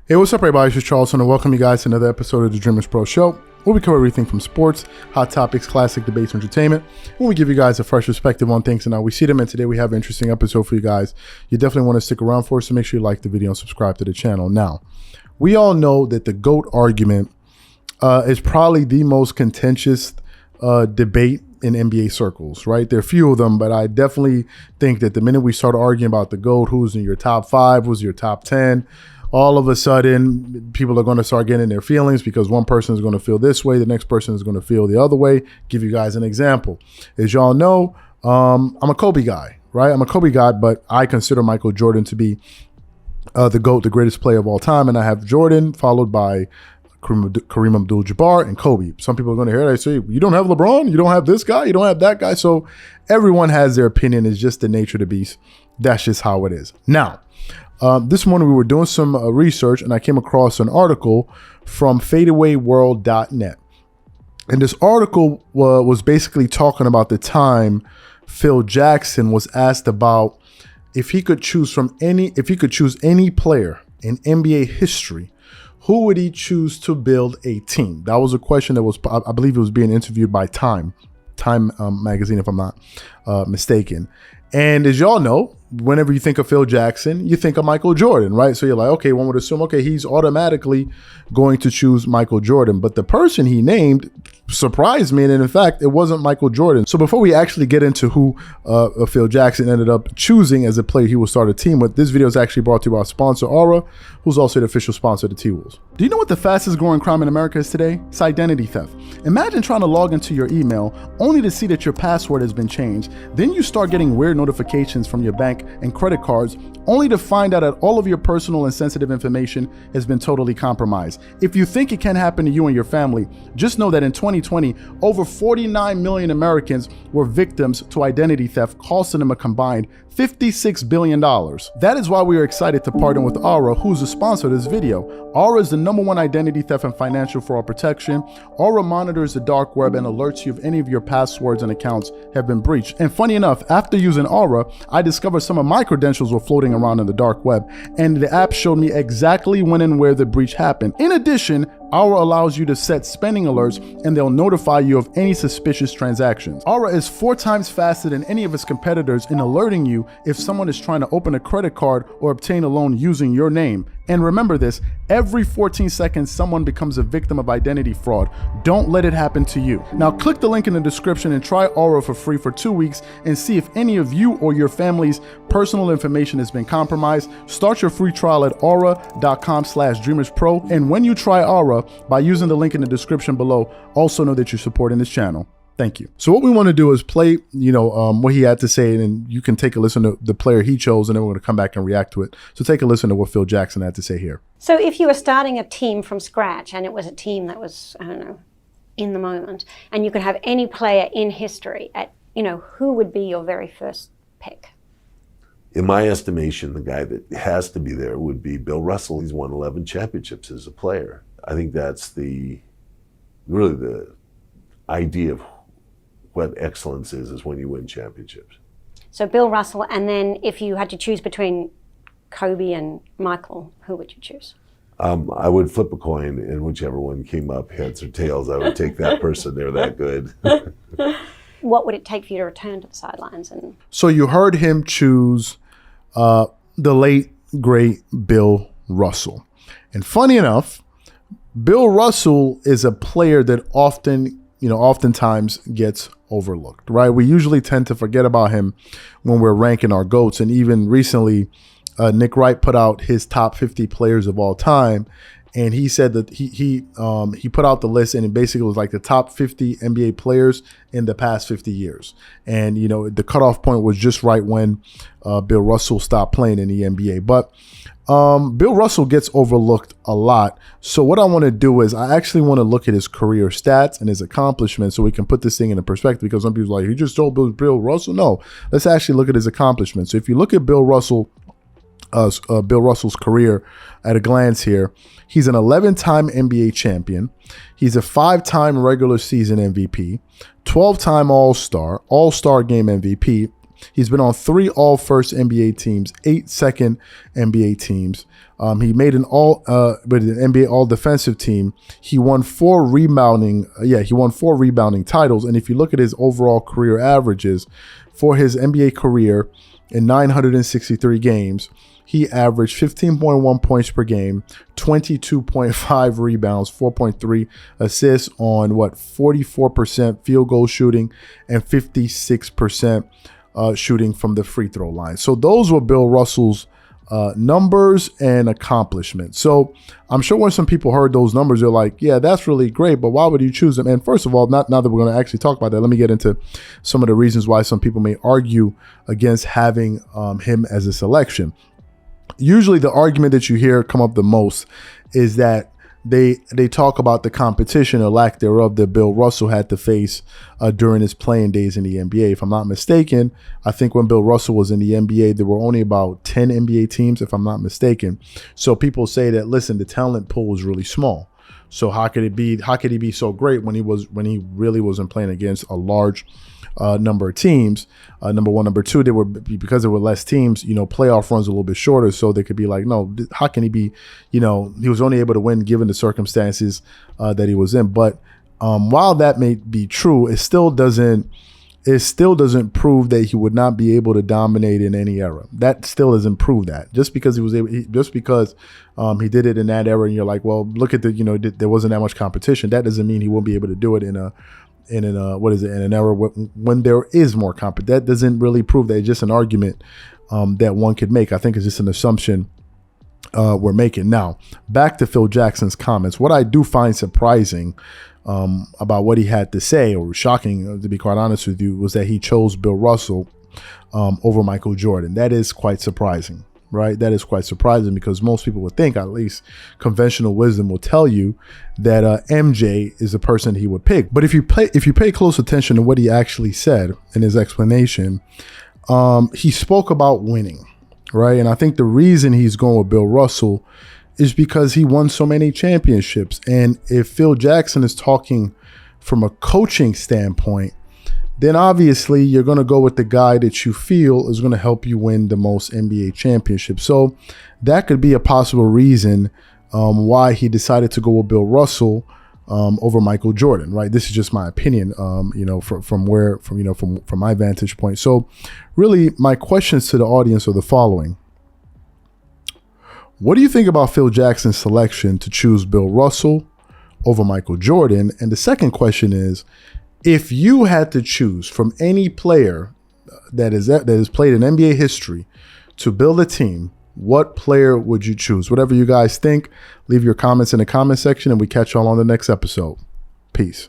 Hey, what's up, everybody? It's Charles, and welcome you guys to another episode of the Dreamerspro Show, where we cover everything from sports, hot topics, classic debates, entertainment, and we give you guys a fresh perspective on things and how we see them. And today we have an interesting episode for you guys. You definitely want to stick around for us, so make sure you like the video and subscribe to the channel. Now, we all know that the GOAT argument is probably the most contentious debate in NBA circles, right? There are a few of them, but I definitely think that the minute we start arguing about the GOAT, who's in your top 5, who's your top 10, all of a sudden, people are going to start getting their feelings because one person is going to feel this way, the next person is going to feel the other way. Give you guys an example. As y'all know, I'm a Kobe guy, right? I'm a Kobe guy, but I consider Michael Jordan to be the GOAT, the greatest player of all time. And I have Jordan followed by Kareem Abdul-Jabbar and Kobe. Some people are going to hear that. Say, you don't have LeBron, you don't have this guy, you don't have that guy. So everyone has their opinion. It's just the nature of the beast. That's just how it is. Now, this morning we were doing some research and I came across an article from fadeawayworld.net. And this article was basically talking about the time Phil Jackson was asked about if he could choose any player in NBA history, who would he choose to build a team? That was a question that was, I believe it was being interviewed by Time magazine, if I'm not mistaken. And as y'all know, whenever you think of Phil Jackson, you think of Michael Jordan, right? So you're like, okay, one would assume, okay, he's automatically going to choose Michael Jordan. But the person he named surprised me. And in fact, it wasn't Michael Jordan. So before we actually get into who Phil Jackson ended up choosing as a player he will start a team with, this video is actually brought to you by our sponsor, Aura, who's also the official sponsor of the T-Wolves. Do you know what the fastest growing crime in America is today? It's identity theft. Imagine trying to log into your email only to see that your password has been changed. Then you start getting weird notifications from your bank and credit cards, only to find out that all of your personal and sensitive information has been totally compromised. If you think it can happen to you and your family, just know that in 2020, over 49 million Americans were victims to identity theft, costing them a combined $56 billion. That is why we are excited to partner with Aura, who's the sponsor of this video. Aura is the #1 identity theft and financial fraud protection. Aura monitors the dark web and alerts you if any of your passwords and accounts have been breached. And funny enough, after using Aura, I discovered some of my credentials were floating around in the dark web, and the app showed me exactly when and where the breach happened. In addition, Aura allows you to set spending alerts and they'll notify you of any suspicious transactions. Aura is 4 times faster than any of its competitors in alerting you if someone is trying to open a credit card or obtain a loan using your name. And remember this, every 14 seconds someone becomes a victim of identity fraud. Don't let it happen to you. Now click the link in the description and try Aura for free for 2 weeks and see if any of you or your family's personal information has been compromised. Start your free trial at aura.com/dreamerspro. And when you try Aura, by using the link in the description below, also know that you're supporting this channel. Thank you. So what we want to do is play, what he had to say, and you can take a listen to the player he chose, and then we're going to come back and react to it. So take a listen to what Phil Jackson had to say here. So if you were starting a team from scratch, and it was a team that was, I don't know, in the moment, and you could have any player in history, who would be your very first pick? In my estimation, the guy that has to be there would be Bill Russell. He's won 11 championships as a player. I think that's really the idea of what excellence is when you win championships. So Bill Russell, and then if you had to choose between Kobe and Michael, who would you choose? I would flip a coin, and whichever one came up, heads or tails, I would take that person. They're that good. What would it take for you to return to the sidelines? So you heard him choose the late, great Bill Russell. And funny enough, Bill Russell is a player that oftentimes gets overlooked, right? We usually tend to forget about him when we're ranking our GOATs. And even recently, Nick Wright put out his top 50 players of all time. And he said that he put out the list, and it basically was like the top 50 NBA players in the past 50 years. And, the cutoff point was just right when Bill Russell stopped playing in the NBA. But Bill Russell gets overlooked a lot. So what I want to do is I actually want to look at his career stats and his accomplishments so we can put this thing into perspective, because some people are like, he just told Bill Russell. No, let's actually look at his accomplishments. So if you look at Bill Russell's career at a glance here, he's an 11-time NBA champion. He's a 5-time regular season MVP, 12-time All-Star Game MVP, He's been on 3 all-first NBA teams, 8 second NBA teams. He made an NBA all-defensive team. He won 4 rebounding. He won 4 rebounding titles. And if you look at his overall career averages for his NBA career in 963 games, he averaged 15.1 points per game, 22.5 rebounds, 4.3 assists on 44% field goal shooting and 56% shooting from the free throw line. So those were Bill Russell's numbers and accomplishments. So I'm sure when some people heard those numbers, they're like, yeah, that's really great, but why would you choose them? And first of all, now that we're going to actually talk about that, let me get into some of the reasons why some people may argue against having him as a selection. Usually the argument that you hear come up the most is that they talk about the competition or lack thereof that Bill Russell had to face during his playing days in the NBA. If I'm not mistaken, I think when Bill Russell was in the NBA, there were only about 10 NBA teams, if I'm not mistaken. So people say that, listen, the talent pool was really small. So how could he be so great when he really wasn't playing against a large number of teams? Number one. Number two, because there were less teams, playoff runs a little bit shorter, so they could be like, no, how can he be, he was only able to win given the circumstances that he was in. But while that may be true, it still doesn't prove that he would not be able to dominate in any era. That still doesn't prove that. Just because he did it in that era, and you're like, well, look at there wasn't that much competition. That doesn't mean he won't be able to do it in an era when there is more competition. That doesn't really prove that. It's just an argument that one could make. I think it's just an assumption we're making. Now, back to Phil Jackson's comments. What I do find surprising about what he had to say, or shocking to be quite honest with you, was that he chose Bill Russell over Michael Jordan. That is quite surprising. Right? That is quite surprising because most people would think, at least conventional wisdom will tell you, that MJ is the person he would pick. But if you pay close attention to what he actually said in his explanation, he spoke about winning, right? And I think the reason he's going with Bill Russell is because he won so many championships. And if Phil Jackson is talking from a coaching standpoint, then obviously you're going to go with the guy that you feel is going to help you win the most NBA championships. So that could be a possible reason why he decided to go with Bill Russell over Michael Jordan, right? This is just my opinion, from my vantage point. So really my questions to the audience are the following. What do you think about Phil Jackson's selection to choose Bill Russell over Michael Jordan? And the second question is, if you had to choose from any player that has played in NBA history to build a team, what player would you choose? Whatever you guys think, leave your comments in the comment section and we catch y'all on the next episode. Peace.